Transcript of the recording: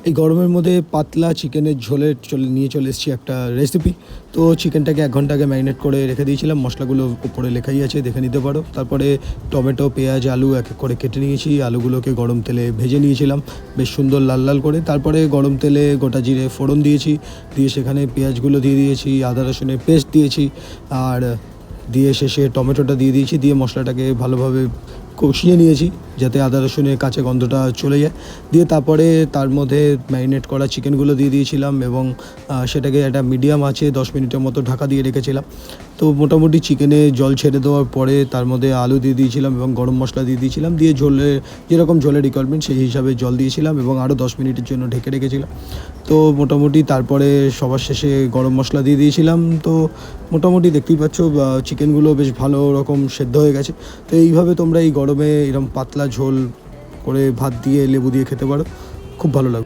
এই গরমের মধ্যে পাতলা চিকেনের ঝোলের নিয়ে চলে এসেছি একটা রেসিপি। তো চিকেনটাকে 1 ঘন্টা আগে ম্যারিনেট করে রেখে দিয়েছিলাম, মশলাগুলো উপরে লেখাই আছে, দেখে নিতে পারো। তারপরে টমেটো, পেঁয়াজ, আলু এক এক করে কেটে নিয়েছি, আলুগুলোকে গরম তেলে ভেজে নিয়েছিলাম বেশ সুন্দর লাল লাল করে। তারপরে গরম তেলে গোটা জিরে ফোড়ন দিয়েছি, দিয়ে সেখানে পেঁয়াজগুলো দিয়ে দিয়েছি, আদা রসুনের পেস্ট দিয়েছি, আর দিয়ে শেষে টমেটোটা দিয়ে দিয়েছি, দিয়ে মশলাটাকে ভালোভাবে কষিয়ে নিয়েছি যাতে আদা রসুনের কাঁচা গন্ধটা চলে যায়। দিয়ে তারপরে তার মধ্যে ম্যারিনেট করা চিকেনগুলো দিয়ে দিয়েছিলাম এবং সেটাকে একটা মিডিয়াম আঁচে 10 মিনিটের মতো ঢাকা দিয়ে রেখেছিলাম। তো মোটামুটি চিকেনে জল ছেড়ে দেওয়ার পরে তার মধ্যে আলু দিয়ে দিয়েছিলাম এবং গরম মশলা দিয়ে দিয়েছিলাম, দিয়ে যেরকম ঝোলের রিকোয়ারমেন্ট সেই হিসাবে জল দিয়েছিলাম এবং আরও 10 মিনিটের জন্য ঢেকে রেখেছিলাম। তো মোটামুটি তারপরে সবার শেষে গরম মশলা দিয়ে দিয়েছিলাম। তো মোটামুটি দেখতেই পাচ্ছ চিকেনগুলো বেশ ভালো রকম সেদ্ধ হয়ে গেছে। তো এইভাবে তোমরা এই গরমে এরকম পাতলা ঝোল করে ভাত দিয়ে লেবু দিয়ে খেতে পারো, খুব ভালো লাগবে।